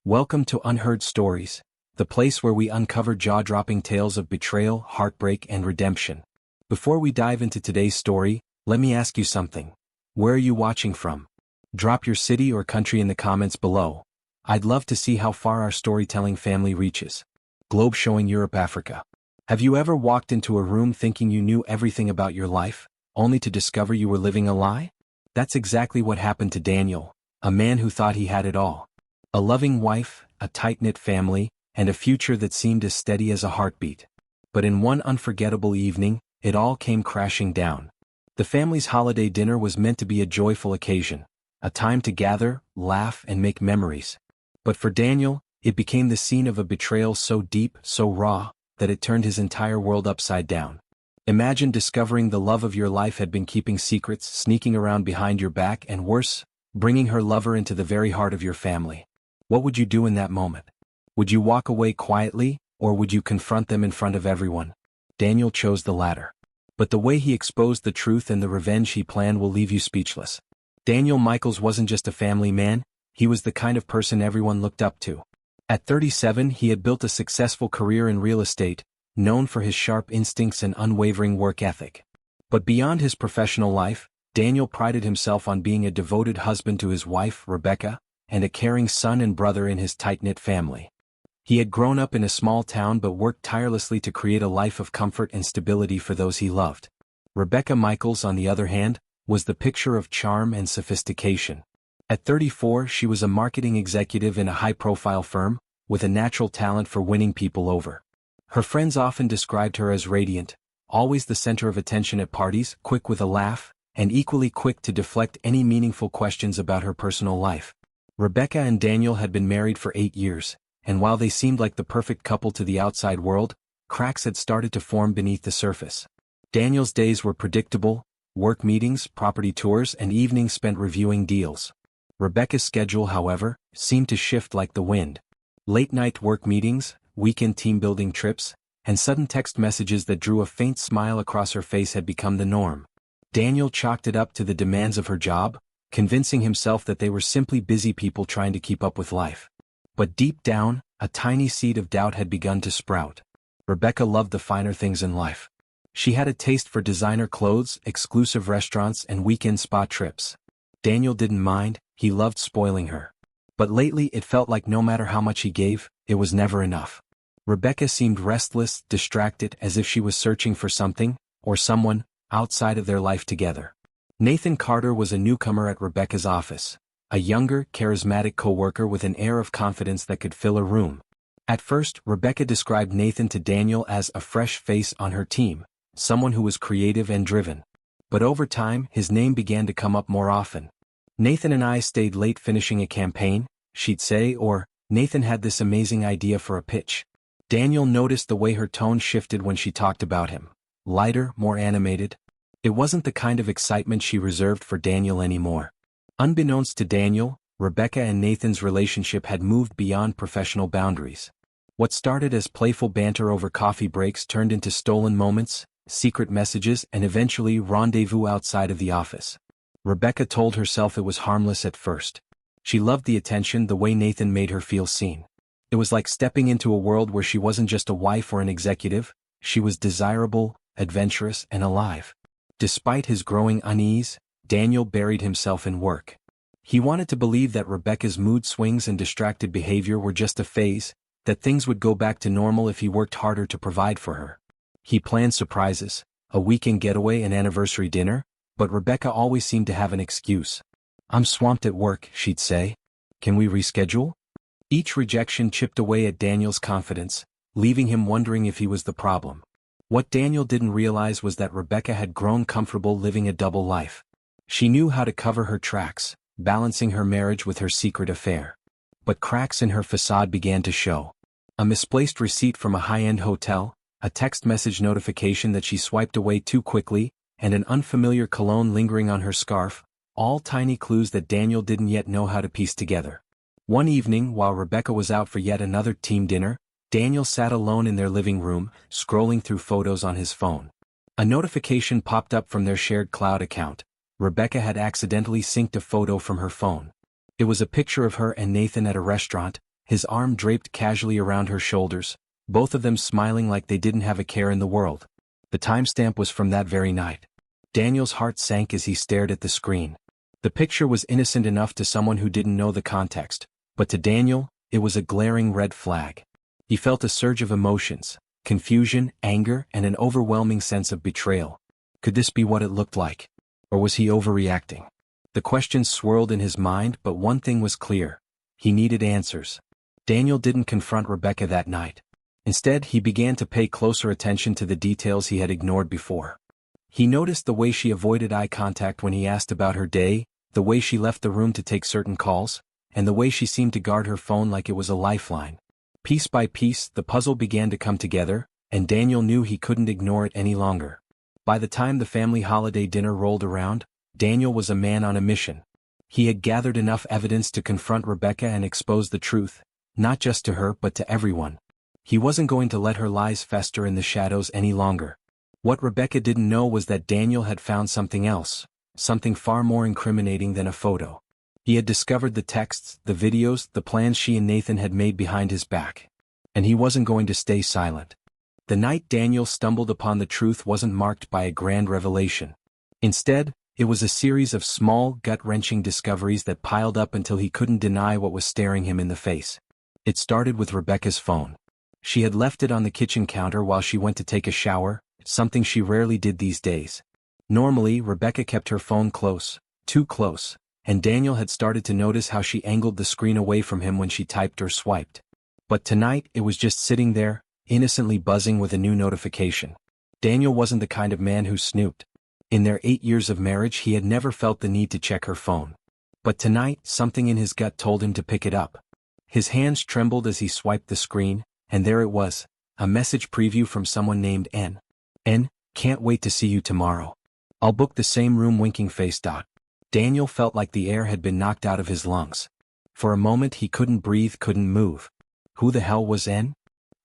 Welcome to Unheard Stories, the place where we uncover jaw-dropping tales of betrayal, heartbreak, and redemption. Before we dive into today's story, let me ask you something. Where are you watching from? Drop your city or country in the comments below. I'd love to see how far our storytelling family reaches. Globe showing Europe, Africa. Have you ever walked into a room thinking you knew everything about your life, only to discover you were living a lie? That's exactly what happened to Daniel, a man who thought he had it all. A loving wife, a tight-knit family, and a future that seemed as steady as a heartbeat. But in one unforgettable evening, it all came crashing down. The family's holiday dinner was meant to be a joyful occasion, a time to gather, laugh, and make memories. But for Daniel, it became the scene of a betrayal so deep, so raw, that it turned his entire world upside down. Imagine discovering the love of your life had been keeping secrets, sneaking around behind your back, and worse, bringing her lover into the very heart of your family. What would you do in that moment? Would you walk away quietly, or would you confront them in front of everyone? Daniel chose the latter. But the way he exposed the truth and the revenge he planned will leave you speechless. Daniel Michaels wasn't just a family man, he was the kind of person everyone looked up to. At 37, he had built a successful career in real estate, known for his sharp instincts and unwavering work ethic. But beyond his professional life, Daniel prided himself on being a devoted husband to his wife, Rebecca, and a caring son and brother in his tight-knit family. He had grown up in a small town but worked tirelessly to create a life of comfort and stability for those he loved. Rebecca Michaels, on the other hand, was the picture of charm and sophistication. At 34, she was a marketing executive in a high-profile firm, with a natural talent for winning people over. Her friends often described her as radiant, always the center of attention at parties, quick with a laugh, and equally quick to deflect any meaningful questions about her personal life. Rebecca and Daniel had been married for 8 years, and while they seemed like the perfect couple to the outside world, cracks had started to form beneath the surface. Daniel's days were predictable: work meetings, property tours, and evenings spent reviewing deals. Rebecca's schedule, however, seemed to shift like the wind. Late-night work meetings, weekend team-building trips, and sudden text messages that drew a faint smile across her face had become the norm. Daniel chalked it up to the demands of her job, convincing himself that they were simply busy people trying to keep up with life. But deep down, a tiny seed of doubt had begun to sprout. Rebecca loved the finer things in life. She had a taste for designer clothes, exclusive restaurants, and weekend spa trips. Daniel didn't mind, he loved spoiling her. But lately it felt like no matter how much he gave, it was never enough. Rebecca seemed restless, distracted, as if she was searching for something, or someone, outside of their life together. Nathan Carter was a newcomer at Rebecca's office, a younger, charismatic coworker with an air of confidence that could fill a room. At first, Rebecca described Nathan to Daniel as a fresh face on her team, someone who was creative and driven. But over time, his name began to come up more often. "Nathan and I stayed late finishing a campaign," she'd say, or, "Nathan had this amazing idea for a pitch." Daniel noticed the way her tone shifted when she talked about him. Lighter, more animated. It wasn't the kind of excitement she reserved for Daniel anymore. Unbeknownst to Daniel, Rebecca and Nathan's relationship had moved beyond professional boundaries. What started as playful banter over coffee breaks turned into stolen moments, secret messages, and eventually rendezvous outside of the office. Rebecca told herself it was harmless at first. She loved the attention, the way Nathan made her feel seen. It was like stepping into a world where she wasn't just a wife or an executive, she was desirable, adventurous, and alive. Despite his growing unease, Daniel buried himself in work. He wanted to believe that Rebecca's mood swings and distracted behavior were just a phase, that things would go back to normal if he worked harder to provide for her. He planned surprises, a weekend getaway, an anniversary dinner, but Rebecca always seemed to have an excuse. "I'm swamped at work," she'd say. "Can we reschedule?" Each rejection chipped away at Daniel's confidence, leaving him wondering if he was the problem. What Daniel didn't realize was that Rebecca had grown comfortable living a double life. She knew how to cover her tracks, balancing her marriage with her secret affair. But cracks in her facade began to show. A misplaced receipt from a high-end hotel, a text message notification that she swiped away too quickly, and an unfamiliar cologne lingering on her scarf, all tiny clues that Daniel didn't yet know how to piece together. One evening, while Rebecca was out for yet another team dinner, Daniel sat alone in their living room, scrolling through photos on his phone. A notification popped up from their shared cloud account. Rebecca had accidentally synced a photo from her phone. It was a picture of her and Nathan at a restaurant, his arm draped casually around her shoulders, both of them smiling like they didn't have a care in the world. The timestamp was from that very night. Daniel's heart sank as he stared at the screen. The picture was innocent enough to someone who didn't know the context, but to Daniel, it was a glaring red flag. He felt a surge of emotions, confusion, anger, and an overwhelming sense of betrayal. Could this be what it looked like? Or was he overreacting? The questions swirled in his mind, but one thing was clear. He needed answers. Daniel didn't confront Rebecca that night. Instead, he began to pay closer attention to the details he had ignored before. He noticed the way she avoided eye contact when he asked about her day, the way she left the room to take certain calls, and the way she seemed to guard her phone like it was a lifeline. Piece by piece, the puzzle began to come together, and Daniel knew he couldn't ignore it any longer. By the time the family holiday dinner rolled around, Daniel was a man on a mission. He had gathered enough evidence to confront Rebecca and expose the truth, not just to her but to everyone. He wasn't going to let her lies fester in the shadows any longer. What Rebecca didn't know was that Daniel had found something else, something far more incriminating than a photo. He had discovered the texts, the videos, the plans she and Nathan had made behind his back. And he wasn't going to stay silent. The night Daniel stumbled upon the truth wasn't marked by a grand revelation. Instead, it was a series of small, gut-wrenching discoveries that piled up until he couldn't deny what was staring him in the face. It started with Rebecca's phone. She had left it on the kitchen counter while she went to take a shower, something she rarely did these days. Normally, Rebecca kept her phone close, too close, and Daniel had started to notice how she angled the screen away from him when she typed or swiped. But tonight, it was just sitting there, innocently buzzing with a new notification. Daniel wasn't the kind of man who snooped. In their 8 years of marriage, he had never felt the need to check her phone. But tonight, something in his gut told him to pick it up. His hands trembled as he swiped the screen, and there it was, a message preview from someone named N. N, can't wait to see you tomorrow. I'll book the same room, winking face. Daniel felt like the air had been knocked out of his lungs. For a moment he couldn't breathe, couldn't move. Who the hell was N?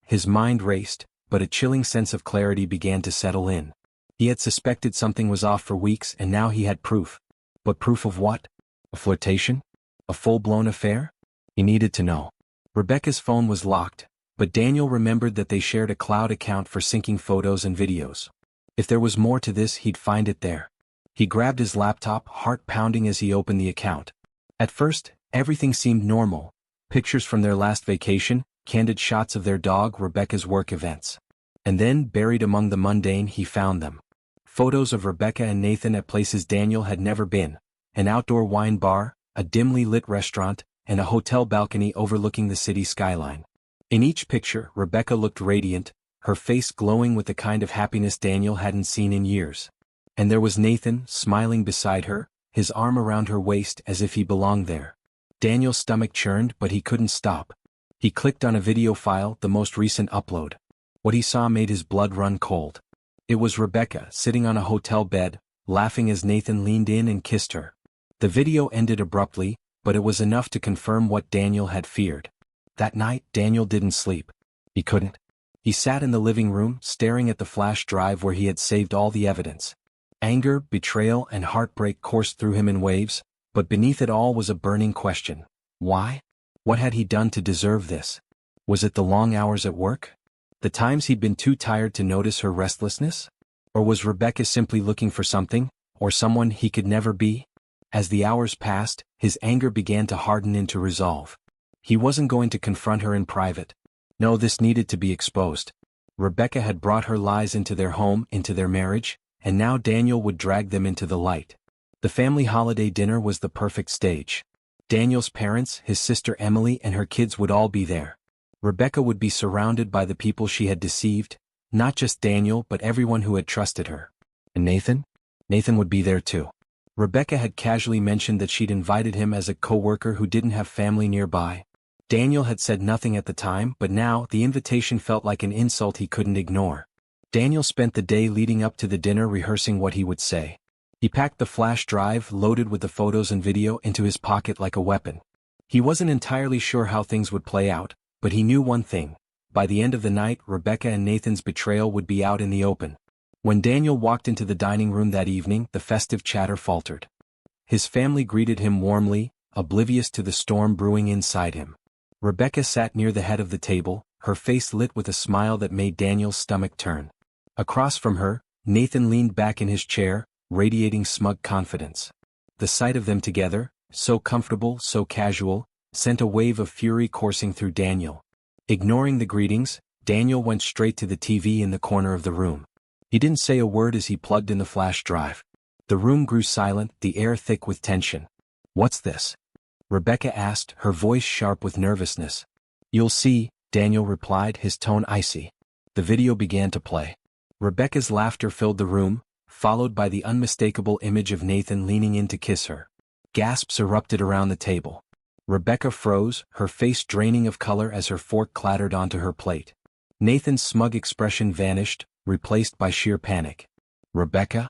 His mind raced, but a chilling sense of clarity began to settle in. He had suspected something was off for weeks and now he had proof. But proof of what? A flirtation? A full-blown affair? He needed to know. Rebecca's phone was locked, but Daniel remembered that they shared a cloud account for syncing photos and videos. If there was more to this, he'd find it there. He grabbed his laptop, heart pounding as he opened the account. At first, everything seemed normal. Pictures from their last vacation, candid shots of their dog, Rebecca's work events. And then, buried among the mundane, he found them. Photos of Rebecca and Nathan at places Daniel had never been. An outdoor wine bar, a dimly lit restaurant, and a hotel balcony overlooking the city skyline. In each picture, Rebecca looked radiant, her face glowing with the kind of happiness Daniel hadn't seen in years. And there was Nathan, smiling beside her, his arm around her waist as if he belonged there. Daniel's stomach churned, but he couldn't stop. He clicked on a video file, the most recent upload. What he saw made his blood run cold. It was Rebecca, sitting on a hotel bed, laughing as Nathan leaned in and kissed her. The video ended abruptly, but it was enough to confirm what Daniel had feared. That night, Daniel didn't sleep. He couldn't. He sat in the living room, staring at the flash drive where he had saved all the evidence. Anger, betrayal, and heartbreak coursed through him in waves, but beneath it all was a burning question. Why? What had he done to deserve this? Was it the long hours at work? The times he'd been too tired to notice her restlessness? Or was Rebecca simply looking for something, or someone he could never be? As the hours passed, his anger began to harden into resolve. He wasn't going to confront her in private. No, this needed to be exposed. Rebecca had brought her lies into their home, into their marriage, and now Daniel would drag them into the light. The family holiday dinner was the perfect stage. Daniel's parents, his sister Emily, and her kids would all be there. Rebecca would be surrounded by the people she had deceived, not just Daniel but everyone who had trusted her. And Nathan? Nathan would be there too. Rebecca had casually mentioned that she'd invited him as a co-worker who didn't have family nearby. Daniel had said nothing at the time, but now the invitation felt like an insult he couldn't ignore. Daniel spent the day leading up to the dinner rehearsing what he would say. He packed the flash drive, loaded with the photos and video, into his pocket like a weapon. He wasn't entirely sure how things would play out, but he knew one thing. By the end of the night, Rebecca and Nathan's betrayal would be out in the open. When Daniel walked into the dining room that evening, the festive chatter faltered. His family greeted him warmly, oblivious to the storm brewing inside him. Rebecca sat near the head of the table, her face lit with a smile that made Daniel's stomach turn. Across from her, Nathan leaned back in his chair, radiating smug confidence. The sight of them together, so comfortable, so casual, sent a wave of fury coursing through Daniel. Ignoring the greetings, Daniel went straight to the TV in the corner of the room. He didn't say a word as he plugged in the flash drive. The room grew silent, the air thick with tension. "What's this?" Rebecca asked, her voice sharp with nervousness. "You'll see," Daniel replied, his tone icy. The video began to play. Rebecca's laughter filled the room, followed by the unmistakable image of Nathan leaning in to kiss her. Gasps erupted around the table. Rebecca froze, her face draining of color as her fork clattered onto her plate. Nathan's smug expression vanished, replaced by sheer panic. "Rebecca?"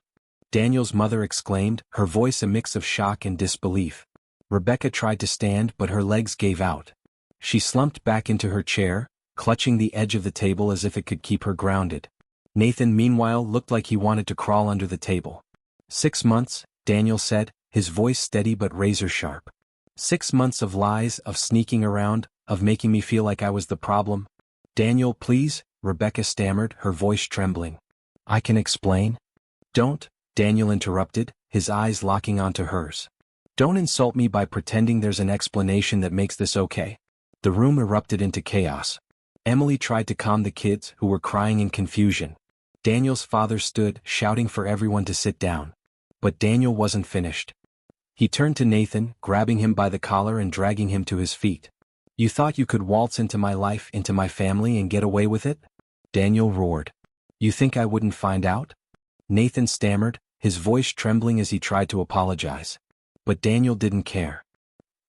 Daniel's mother exclaimed, her voice a mix of shock and disbelief. Rebecca tried to stand, but her legs gave out. She slumped back into her chair, clutching the edge of the table as if it could keep her grounded. Nathan meanwhile looked like he wanted to crawl under the table. 6 months, Daniel said, his voice steady but razor-sharp. 6 months of lies, of sneaking around, of making me feel like I was the problem. "Daniel, please," Rebecca stammered, her voice trembling. "I can explain." "Don't," Daniel interrupted, his eyes locking onto hers. "Don't insult me by pretending there's an explanation that makes this okay." The room erupted into chaos. Emily tried to calm the kids, who were crying in confusion. Daniel's father stood, shouting for everyone to sit down. But Daniel wasn't finished. He turned to Nathan, grabbing him by the collar and dragging him to his feet. "You thought you could waltz into my life, into my family and get away with it?" Daniel roared. "You think I wouldn't find out?" Nathan stammered, his voice trembling as he tried to apologize. But Daniel didn't care.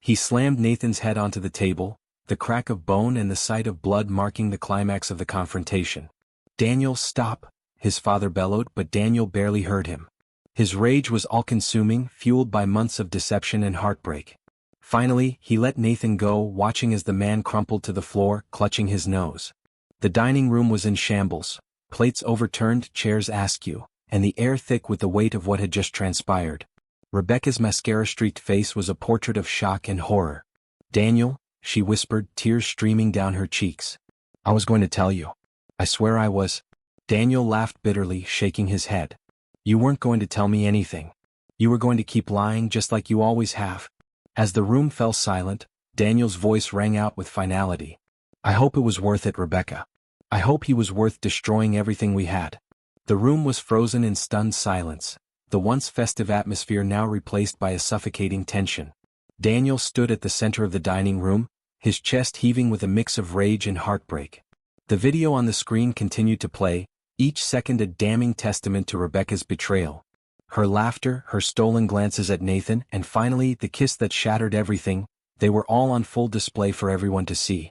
He slammed Nathan's head onto the table, the crack of bone and the sight of blood marking the climax of the confrontation. "Daniel, stop," his father bellowed, but Daniel barely heard him. His rage was all-consuming, fueled by months of deception and heartbreak. Finally, he let Nathan go, watching as the man crumpled to the floor, clutching his nose. The dining room was in shambles, plates overturned, chairs askew, and the air thick with the weight of what had just transpired. Rebecca's mascara-streaked face was a portrait of shock and horror. "Daniel," she whispered, tears streaming down her cheeks. "I was going to tell you. I swear I was." Daniel laughed bitterly, shaking his head. "You weren't going to tell me anything. You were going to keep lying just like you always have." As the room fell silent, Daniel's voice rang out with finality. "I hope it was worth it, Rebecca. I hope he was worth destroying everything we had." The room was frozen in stunned silence, the once festive atmosphere now replaced by a suffocating tension. Daniel stood at the center of the dining room, his chest heaving with a mix of rage and heartbreak. The video on the screen continued to play, each second a damning testament to Rebecca's betrayal. Her laughter, her stolen glances at Nathan, and finally the kiss that shattered everything, they were all on full display for everyone to see.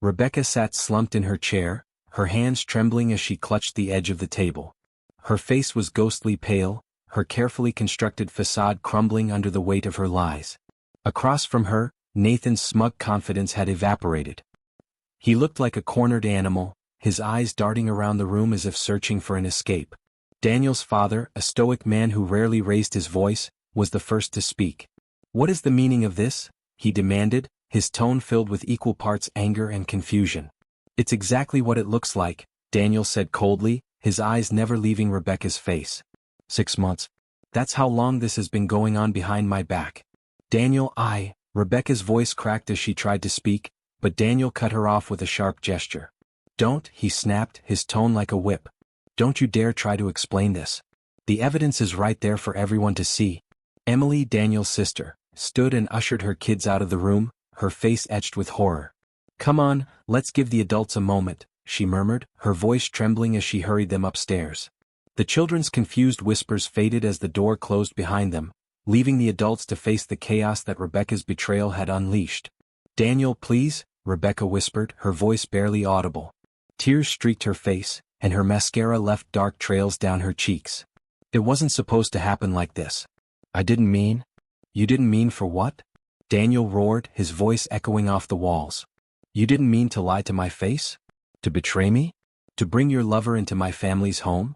Rebecca sat slumped in her chair, her hands trembling as she clutched the edge of the table. Her face was ghostly pale, her carefully constructed facade crumbling under the weight of her lies. Across from her, Nathan's smug confidence had evaporated. He looked like a cornered animal, his eyes darting around the room as if searching for an escape. Daniel's father, a stoic man who rarely raised his voice, was the first to speak. "What is the meaning of this?" he demanded, his tone filled with equal parts anger and confusion. "It's exactly what it looks like," Daniel said coldly, his eyes never leaving Rebecca's face. 6 months. That's how long this has been going on behind my back. "Daniel, Rebecca's voice cracked as she tried to speak, but Daniel cut her off with a sharp gesture. "Don't," he snapped, his tone like a whip. "Don't you dare try to explain this. The evidence is right there for everyone to see." Emily, Daniel's sister, stood and ushered her kids out of the room, her face etched with horror. "Come on, let's give the adults a moment," she murmured, her voice trembling as she hurried them upstairs. The children's confused whispers faded as the door closed behind them, leaving the adults to face the chaos that Rebecca's betrayal had unleashed. "Daniel, please," Rebecca whispered, her voice barely audible. Tears streaked her face, and her mascara left dark trails down her cheeks. "It wasn't supposed to happen like this. I didn't mean." "You didn't mean for what?" Daniel roared, his voice echoing off the walls. "You didn't mean to lie to my face? To betray me? To bring your lover into my family's home?"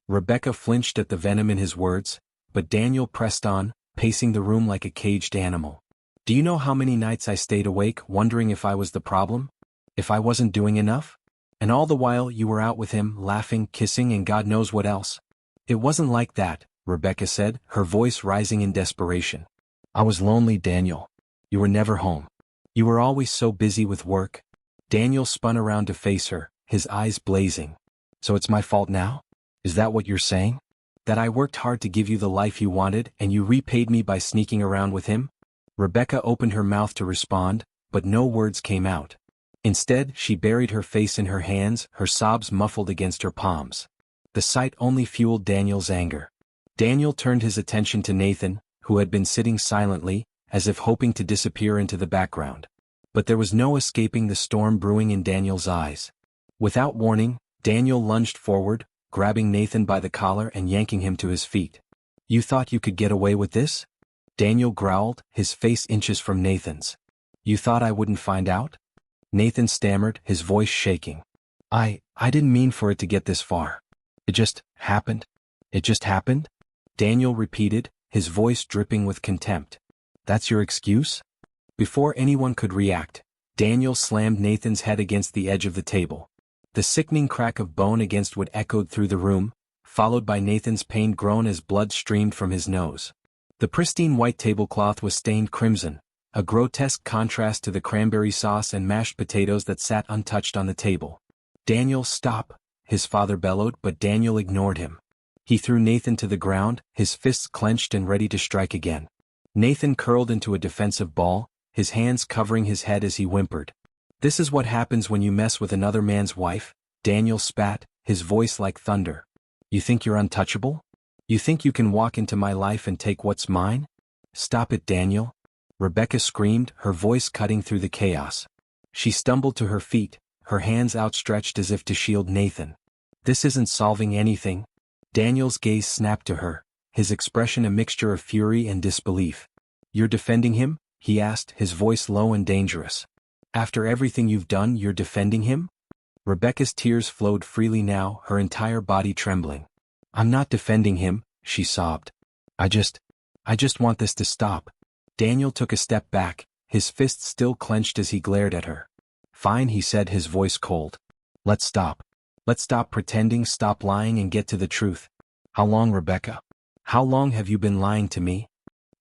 Rebecca flinched at the venom in his words, but Daniel pressed on, pacing the room like a caged animal. Do you know how many nights I stayed awake wondering if I was the problem? If I wasn't doing enough? And all the while you were out with him, laughing, kissing, and God knows what else. It wasn't like that, Rebecca said, her voice rising in desperation. I was lonely, Daniel. You were never home. You were always so busy with work. Daniel spun around to face her, his eyes blazing. So it's my fault now? Is that what you're saying? That I worked hard to give you the life you wanted and you repaid me by sneaking around with him? Rebecca opened her mouth to respond, but no words came out. Instead, she buried her face in her hands, her sobs muffled against her palms. The sight only fueled Daniel's anger. Daniel turned his attention to Nathan, who had been sitting silently, as if hoping to disappear into the background. But there was no escaping the storm brewing in Daniel's eyes. Without warning, Daniel lunged forward, grabbing Nathan by the collar and yanking him to his feet. You thought you could get away with this? Daniel growled, his face inches from Nathan's. You thought I wouldn't find out? Nathan stammered, his voice shaking. I didn't mean for it to get this far. It just happened. It just happened? Daniel repeated, his voice dripping with contempt. That's your excuse? Before anyone could react, Daniel slammed Nathan's head against the edge of the table. The sickening crack of bone against wood echoed through the room, followed by Nathan's pained groan as blood streamed from his nose. The pristine white tablecloth was stained crimson, a grotesque contrast to the cranberry sauce and mashed potatoes that sat untouched on the table. Daniel, stop, his father bellowed, but Daniel ignored him. He threw Nathan to the ground, his fists clenched and ready to strike again. Nathan curled into a defensive ball, his hands covering his head as he whimpered. This is what happens when you mess with another man's wife, Daniel spat, his voice like thunder. You think you're untouchable? You think you can walk into my life and take what's mine? Stop it, Daniel. Rebecca screamed, her voice cutting through the chaos. She stumbled to her feet, her hands outstretched as if to shield Nathan. This isn't solving anything. Daniel's gaze snapped to her, his expression a mixture of fury and disbelief. You're defending him? He asked, his voice low and dangerous. After everything you've done, you're defending him? Rebecca's tears flowed freely now, her entire body trembling. I'm not defending him, she sobbed. I just want this to stop. Daniel took a step back, his fists still clenched as he glared at her. Fine, he said, his voice cold. Let's stop. Let's stop pretending, stop lying and get to the truth. How long, Rebecca? How long have you been lying to me?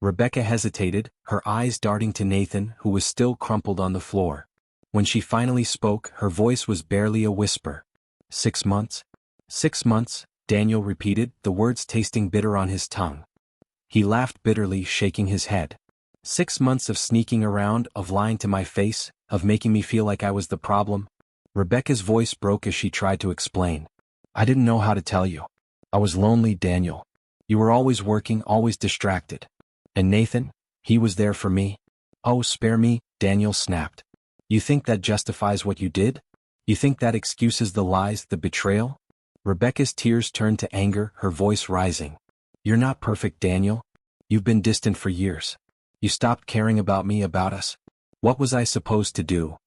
Rebecca hesitated, her eyes darting to Nathan, who was still crumpled on the floor. When she finally spoke, her voice was barely a whisper. 6 months? 6 months, Daniel repeated, the words tasting bitter on his tongue. He laughed bitterly, shaking his head. 6 months of sneaking around, of lying to my face, of making me feel like I was the problem. Rebecca's voice broke as she tried to explain. I didn't know how to tell you. I was lonely, Daniel. You were always working, always distracted. And Nathan? He was there for me. Oh, spare me, Daniel snapped. You think that justifies what you did? You think that excuses the lies, the betrayal? Rebecca's tears turned to anger, her voice rising. You're not perfect, Daniel. You've been distant for years. You stopped caring about me, about us. What was I supposed to do?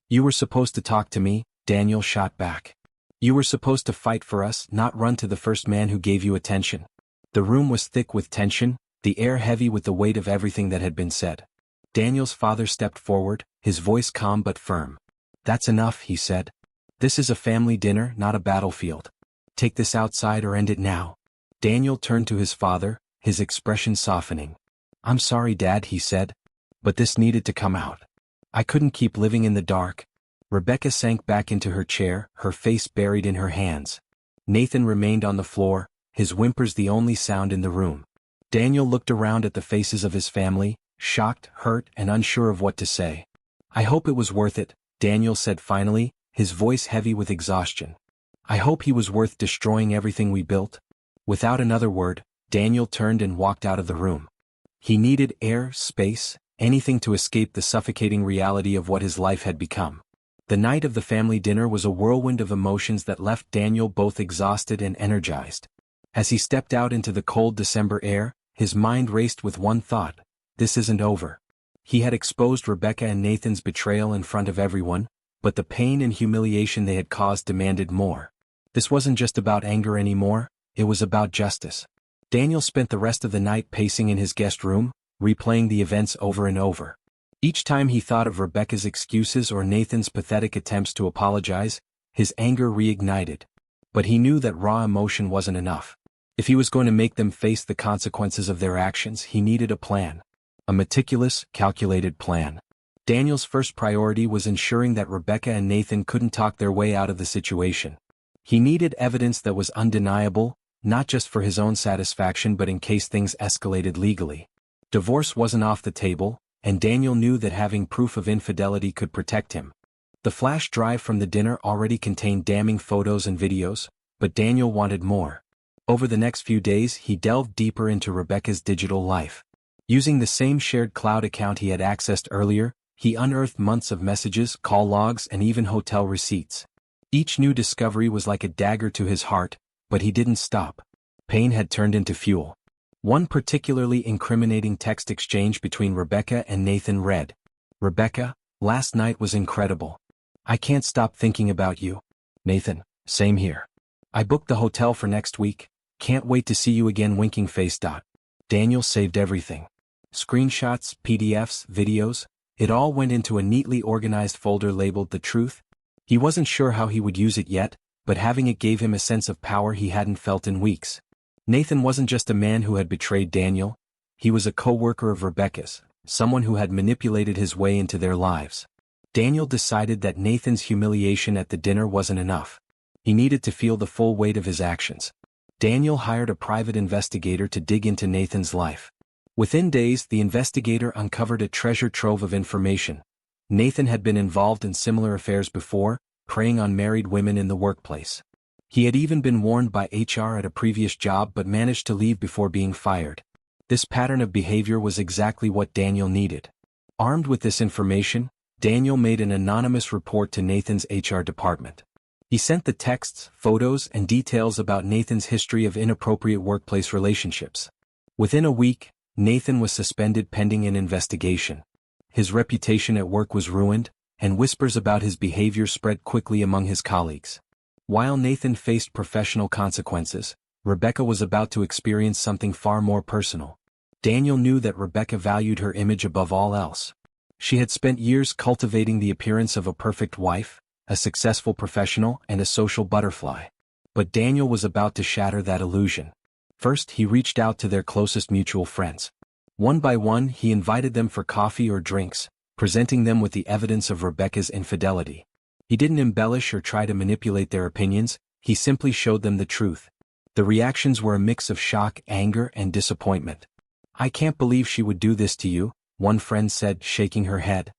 You were supposed to talk to me, Daniel shot back. You were supposed to fight for us, not run to the first man who gave you attention. The room was thick with tension, the air heavy with the weight of everything that had been said. Daniel's father stepped forward, his voice calm but firm. That's enough, he said. This is a family dinner, not a battlefield. Take this outside or end it now. Daniel turned to his father, his expression softening. I'm sorry, Dad, he said. But this needed to come out. I couldn't keep living in the dark. Rebecca sank back into her chair, her face buried in her hands. Nathan remained on the floor, his whimpers the only sound in the room. Daniel looked around at the faces of his family, shocked, hurt, and unsure of what to say. I hope it was worth it, Daniel said finally, his voice heavy with exhaustion. I hope he was worth destroying everything we built. Without another word, Daniel turned and walked out of the room. He needed air, space, anything to escape the suffocating reality of what his life had become. The night of the family dinner was a whirlwind of emotions that left Daniel both exhausted and energized. As he stepped out into the cold December air, his mind raced with one thought: this isn't over. He had exposed Rebecca and Nathan's betrayal in front of everyone, but the pain and humiliation they had caused demanded more. This wasn't just about anger anymore, it was about justice. Daniel spent the rest of the night pacing in his guest room, replaying the events over and over. Each time he thought of Rebecca's excuses or Nathan's pathetic attempts to apologize, his anger reignited. But he knew that raw emotion wasn't enough. If he was going to make them face the consequences of their actions, he needed a plan. A meticulous, calculated plan. Daniel's first priority was ensuring that Rebecca and Nathan couldn't talk their way out of the situation. He needed evidence that was undeniable, not just for his own satisfaction but in case things escalated legally. Divorce wasn't off the table, and Daniel knew that having proof of infidelity could protect him. The flash drive from the dinner already contained damning photos and videos, but Daniel wanted more. Over the next few days he delved deeper into Rebecca's digital life. Using the same shared cloud account he had accessed earlier, he unearthed months of messages, call logs, and even hotel receipts. Each new discovery was like a dagger to his heart, but he didn't stop. Pain had turned into fuel. One particularly incriminating text exchange between Rebecca and Nathan read, "Rebecca, last night was incredible. I can't stop thinking about you." Nathan, "Same here. I booked the hotel for next week. Can't wait to see you again, winking face. Daniel saved everything. Screenshots, PDFs, videos, it all went into a neatly organized folder labeled The Truth. He wasn't sure how he would use it yet, but having it gave him a sense of power he hadn't felt in weeks. Nathan wasn't just a man who had betrayed Daniel, he was a co-worker of Rebecca's, someone who had manipulated his way into their lives. Daniel decided that Nathan's humiliation at the dinner wasn't enough. He needed to feel the full weight of his actions. Daniel hired a private investigator to dig into Nathan's life. Within days, the investigator uncovered a treasure trove of information. Nathan had been involved in similar affairs before, preying on married women in the workplace. He had even been warned by HR at a previous job but managed to leave before being fired. This pattern of behavior was exactly what Daniel needed. Armed with this information, Daniel made an anonymous report to Nathan's HR department. He sent the texts, photos, and details about Nathan's history of inappropriate workplace relationships. Within a week, Nathan was suspended pending an investigation. His reputation at work was ruined, and whispers about his behavior spread quickly among his colleagues. While Nathan faced professional consequences, Rebecca was about to experience something far more personal. Daniel knew that Rebecca valued her image above all else. She had spent years cultivating the appearance of a perfect wife, a successful professional, and a social butterfly. But Daniel was about to shatter that illusion. First, he reached out to their closest mutual friends. One by one, he invited them for coffee or drinks, presenting them with the evidence of Rebecca's infidelity. He didn't embellish or try to manipulate their opinions, he simply showed them the truth. The reactions were a mix of shock, anger, and disappointment. "I can't believe she would do this to you," one friend said, shaking her head.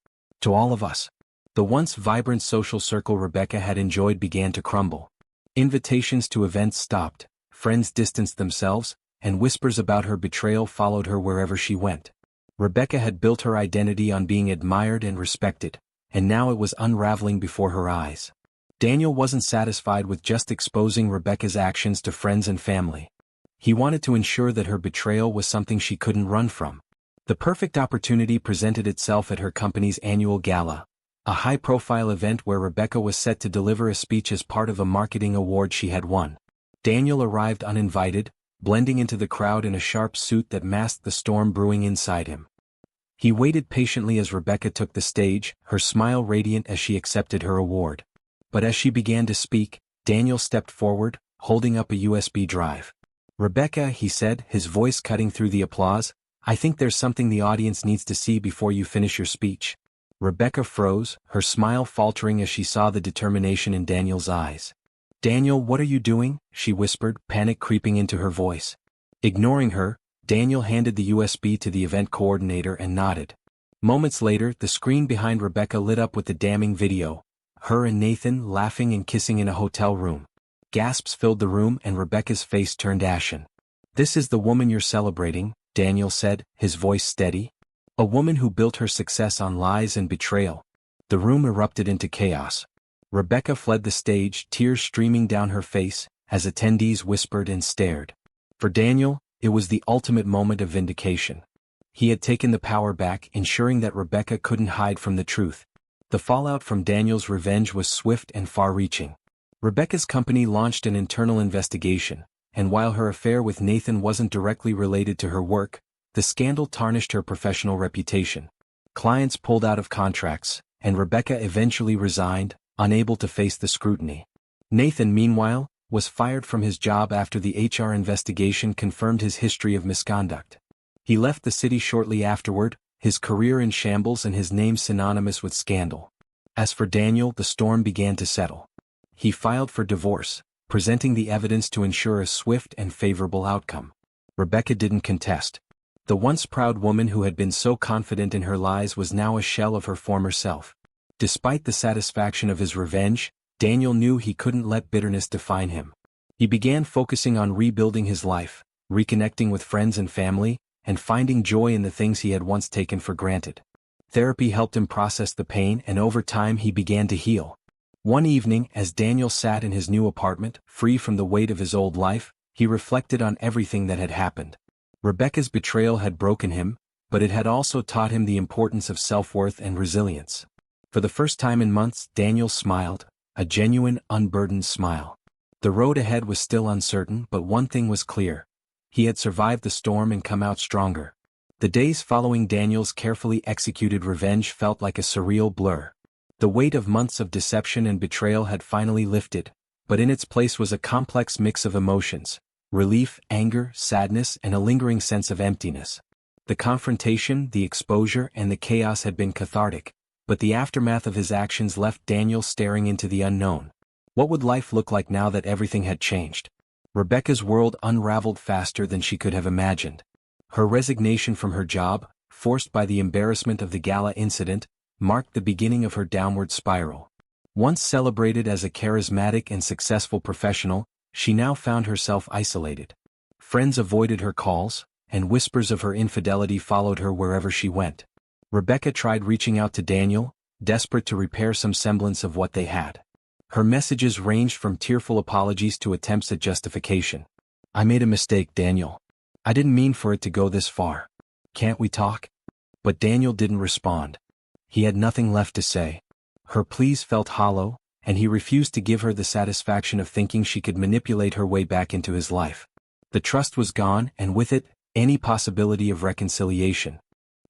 "To all of us." The once vibrant social circle Rebecca had enjoyed began to crumble. Invitations to events stopped, friends distanced themselves, and whispers about her betrayal followed her wherever she went. Rebecca had built her identity on being admired and respected, and now it was unraveling before her eyes. Daniel wasn't satisfied with just exposing Rebecca's actions to friends and family. He wanted to ensure that her betrayal was something she couldn't run from. The perfect opportunity presented itself at her company's annual gala, a high-profile event where Rebecca was set to deliver a speech as part of a marketing award she had won. Daniel arrived uninvited, blending into the crowd in a sharp suit that masked the storm brewing inside him. He waited patiently as Rebecca took the stage, her smile radiant as she accepted her award. But as she began to speak, Daniel stepped forward, holding up a USB drive. "Rebecca," he said, his voice cutting through the applause, "I think there's something the audience needs to see before you finish your speech." Rebecca froze, her smile faltering as she saw the determination in Daniel's eyes. "Daniel, what are you doing?" she whispered, panic creeping into her voice. Ignoring her, Daniel handed the USB to the event coordinator and nodded. Moments later, the screen behind Rebecca lit up with the damning video, her and Nathan laughing and kissing in a hotel room. Gasps filled the room and Rebecca's face turned ashen. "This is the woman you're celebrating," Daniel said, his voice steady. "A woman who built her success on lies and betrayal." The room erupted into chaos. Rebecca fled the stage, tears streaming down her face, as attendees whispered and stared. For Daniel, it was the ultimate moment of vindication. He had taken the power back, ensuring that Rebecca couldn't hide from the truth. The fallout from Daniel's revenge was swift and far-reaching. Rebecca's company launched an internal investigation, and while her affair with Nathan wasn't directly related to her work, the scandal tarnished her professional reputation. Clients pulled out of contracts, and Rebecca eventually resigned, unable to face the scrutiny. Nathan, meanwhile, was fired from his job after the HR investigation confirmed his history of misconduct. He left the city shortly afterward, his career in shambles and his name synonymous with scandal. As for Daniel, the storm began to settle. He filed for divorce, presenting the evidence to ensure a swift and favorable outcome. Rebecca didn't contest. The once proud woman who had been so confident in her lies was now a shell of her former self. Despite the satisfaction of his revenge, Daniel knew he couldn't let bitterness define him. He began focusing on rebuilding his life, reconnecting with friends and family, and finding joy in the things he had once taken for granted. Therapy helped him process the pain, and over time he began to heal. One evening, as Daniel sat in his new apartment, free from the weight of his old life, he reflected on everything that had happened. Rebecca's betrayal had broken him, but it had also taught him the importance of self-worth and resilience. For the first time in months, Daniel smiled, a genuine, unburdened smile. The road ahead was still uncertain, but one thing was clear. He had survived the storm and come out stronger. The days following Daniel's carefully executed revenge felt like a surreal blur. The weight of months of deception and betrayal had finally lifted, but in its place was a complex mix of emotions: relief, anger, sadness, and a lingering sense of emptiness. The confrontation, the exposure, and the chaos had been cathartic, but the aftermath of his actions left Daniel staring into the unknown. What would life look like now that everything had changed? Rebecca's world unraveled faster than she could have imagined. Her resignation from her job, forced by the embarrassment of the gala incident, marked the beginning of her downward spiral. Once celebrated as a charismatic and successful professional, she now found herself isolated. Friends avoided her calls, and whispers of her infidelity followed her wherever she went. Rebecca tried reaching out to Daniel, desperate to repair some semblance of what they had. Her messages ranged from tearful apologies to attempts at justification. "I made a mistake, Daniel. I didn't mean for it to go this far. Can't we talk?" But Daniel didn't respond. He had nothing left to say. Her pleas felt hollow, and he refused to give her the satisfaction of thinking she could manipulate her way back into his life. The trust was gone, and with it, any possibility of reconciliation.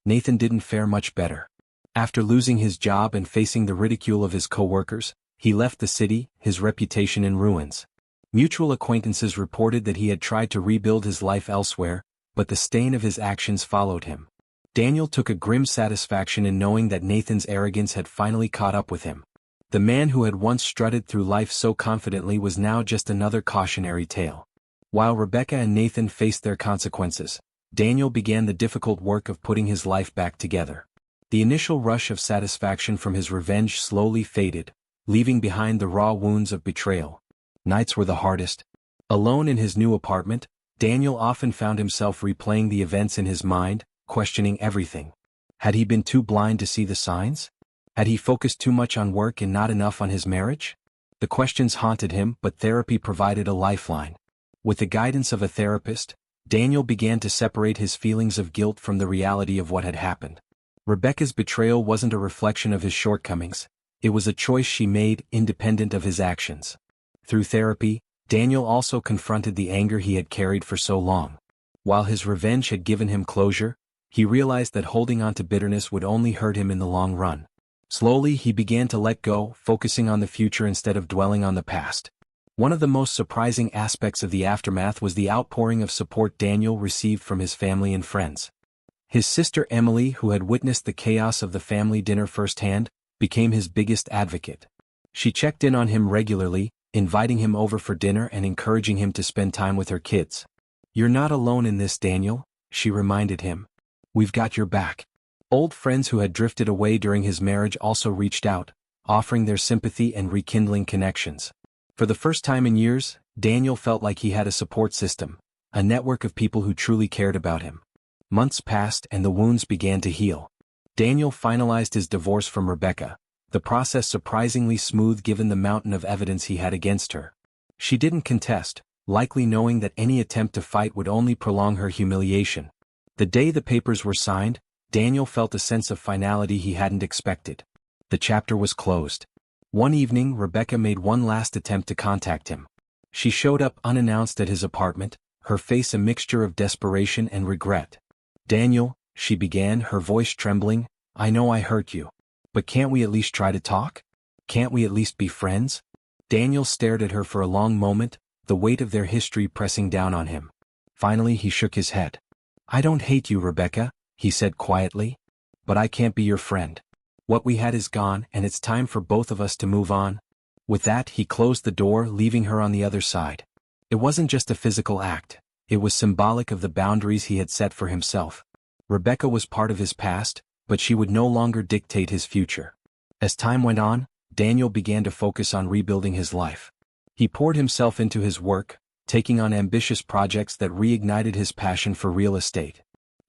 Nathan didn't fare much better. After losing his job and facing the ridicule of his co-workers, he left the city, his reputation in ruins. Mutual acquaintances reported that he had tried to rebuild his life elsewhere, but the stain of his actions followed him. Daniel took a grim satisfaction in knowing that Nathan's arrogance had finally caught up with him. The man who had once strutted through life so confidently was now just another cautionary tale. While Rebecca and Nathan faced their consequences, Daniel began the difficult work of putting his life back together. The initial rush of satisfaction from his revenge slowly faded, leaving behind the raw wounds of betrayal. Nights were the hardest. Alone in his new apartment, Daniel often found himself replaying the events in his mind, questioning everything. Had he been too blind to see the signs? Had he focused too much on work and not enough on his marriage? The questions haunted him, but therapy provided a lifeline. With the guidance of a therapist, Daniel began to separate his feelings of guilt from the reality of what had happened. Rebecca's betrayal wasn't a reflection of his shortcomings. It was a choice she made, independent of his actions. Through therapy, Daniel also confronted the anger he had carried for so long. While his revenge had given him closure, he realized that holding on to bitterness would only hurt him in the long run. Slowly he began to let go, focusing on the future instead of dwelling on the past. One of the most surprising aspects of the aftermath was the outpouring of support Daniel received from his family and friends. His sister Emily, who had witnessed the chaos of the family dinner firsthand, became his biggest advocate. She checked in on him regularly, inviting him over for dinner and encouraging him to spend time with her kids. "You're not alone in this, Daniel," she reminded him. "We've got your back." Old friends who had drifted away during his marriage also reached out, offering their sympathy and rekindling connections. For the first time in years, Daniel felt like he had a support system, a network of people who truly cared about him. Months passed and the wounds began to heal. Daniel finalized his divorce from Rebecca, the process surprisingly smooth given the mountain of evidence he had against her. She didn't contest, likely knowing that any attempt to fight would only prolong her humiliation. The day the papers were signed, Daniel felt a sense of finality he hadn't expected. The chapter was closed. One evening, Rebecca made one last attempt to contact him. She showed up unannounced at his apartment, her face a mixture of desperation and regret. "Daniel," she began, her voice trembling, I know I hurt you. But can't we at least try to talk? Can't we at least be friends? Daniel stared at her for a long moment, the weight of their history pressing down on him. Finally he shook his head. I don't hate you, Rebecca, he said quietly. But I can't be your friend. What we had is gone, and it's time for both of us to move on. With that he closed the door, leaving her on the other side. It wasn't just a physical act, it was symbolic of the boundaries he had set for himself. Rebecca was part of his past, but she would no longer dictate his future. As time went on, Daniel began to focus on rebuilding his life. He poured himself into his work, taking on ambitious projects that reignited his passion for real estate.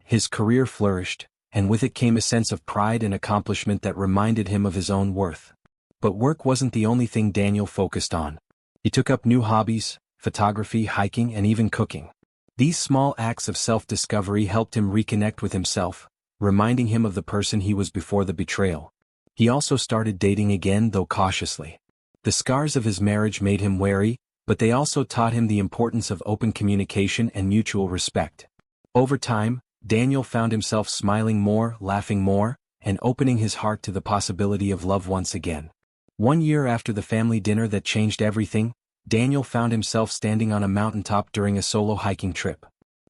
His career flourished, and with it came a sense of pride and accomplishment that reminded him of his own worth. But work wasn't the only thing Daniel focused on. He took up new hobbies, photography, hiking, and even cooking. These small acts of self-discovery helped him reconnect with himself, reminding him of the person he was before the betrayal. He also started dating again, though cautiously. The scars of his marriage made him wary, but they also taught him the importance of open communication and mutual respect. Over time, Daniel found himself smiling more, laughing more, and opening his heart to the possibility of love once again. 1 year after the family dinner that changed everything, Daniel found himself standing on a mountaintop during a solo hiking trip.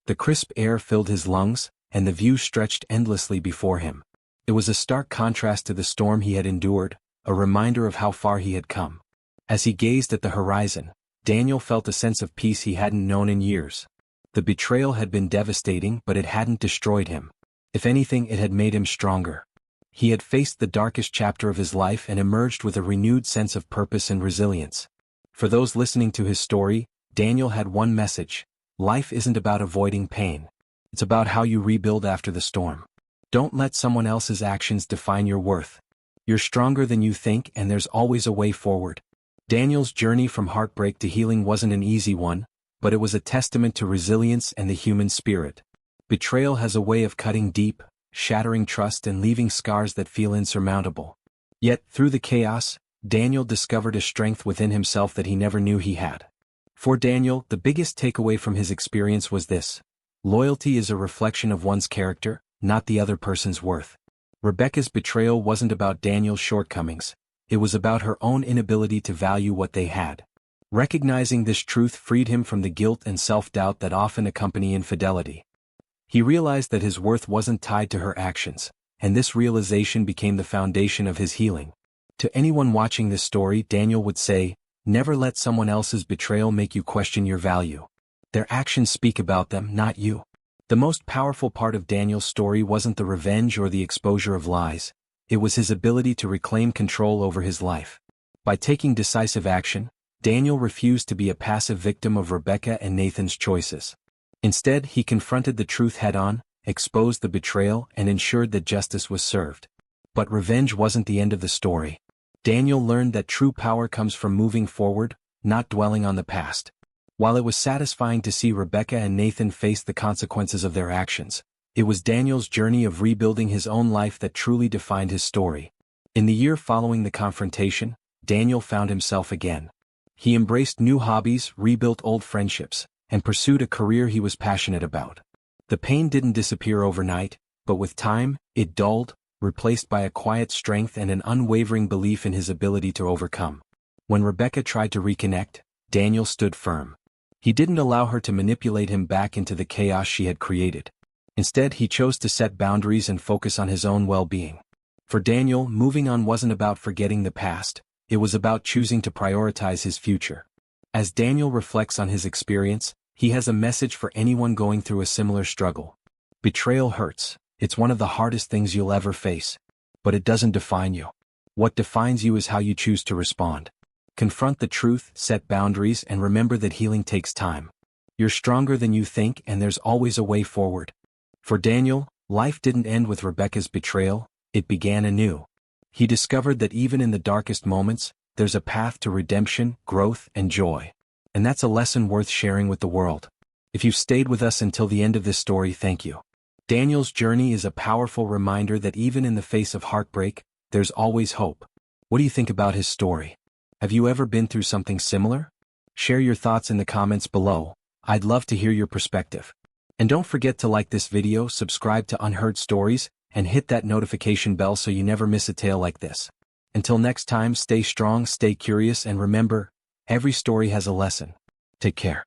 The crisp air filled his lungs, and the view stretched endlessly before him. It was a stark contrast to the storm he had endured, a reminder of how far he had come. As he gazed at the horizon, Daniel felt a sense of peace he hadn't known in years. The betrayal had been devastating, but it hadn't destroyed him. If anything, it had made him stronger. He had faced the darkest chapter of his life and emerged with a renewed sense of purpose and resilience. For those listening to his story, Daniel had one message: life isn't about avoiding pain. It's about how you rebuild after the storm. Don't let someone else's actions define your worth. You're stronger than you think, and there's always a way forward. Daniel's journey from heartbreak to healing wasn't an easy one, but it was a testament to resilience and the human spirit. Betrayal has a way of cutting deep, shattering trust and leaving scars that feel insurmountable. Yet, through the chaos, Daniel discovered a strength within himself that he never knew he had. For Daniel, the biggest takeaway from his experience was this: loyalty is a reflection of one's character, not the other person's worth. Rebecca's betrayal wasn't about Daniel's shortcomings, it was about her own inability to value what they had. Recognizing this truth freed him from the guilt and self-doubt that often accompany infidelity. He realized that his worth wasn't tied to her actions, and this realization became the foundation of his healing. To anyone watching this story, Daniel would say, never let someone else's betrayal make you question your value. Their actions speak about them, not you. The most powerful part of Daniel's story wasn't the revenge or the exposure of lies, it was his ability to reclaim control over his life. By taking decisive action, Daniel refused to be a passive victim of Rebecca and Nathan's choices. Instead, he confronted the truth head-on, exposed the betrayal, and ensured that justice was served. But revenge wasn't the end of the story. Daniel learned that true power comes from moving forward, not dwelling on the past. While it was satisfying to see Rebecca and Nathan face the consequences of their actions, it was Daniel's journey of rebuilding his own life that truly defined his story. In the year following the confrontation, Daniel found himself again. He embraced new hobbies, rebuilt old friendships, and pursued a career he was passionate about. The pain didn't disappear overnight, but with time, it dulled, replaced by a quiet strength and an unwavering belief in his ability to overcome. When Rebecca tried to reconnect, Daniel stood firm. He didn't allow her to manipulate him back into the chaos she had created. Instead, he chose to set boundaries and focus on his own well-being. For Daniel, moving on wasn't about forgetting the past, it was about choosing to prioritize his future. As Daniel reflects on his experience, he has a message for anyone going through a similar struggle. Betrayal hurts, it's one of the hardest things you'll ever face. But it doesn't define you. What defines you is how you choose to respond. Confront the truth, set boundaries, and remember that healing takes time. You're stronger than you think, and there's always a way forward. For Daniel, life didn't end with Rebecca's betrayal, it began anew. He discovered that even in the darkest moments, there's a path to redemption, growth, and joy. And that's a lesson worth sharing with the world. If you've stayed with us until the end of this story, thank you. Daniel's journey is a powerful reminder that even in the face of heartbreak, there's always hope. What do you think about his story? Have you ever been through something similar? Share your thoughts in the comments below. I'd love to hear your perspective. And don't forget to like this video, subscribe to Unheard Stories, and hit that notification bell so you never miss a tale like this. Until next time, stay strong, stay curious, and remember, every story has a lesson. Take care.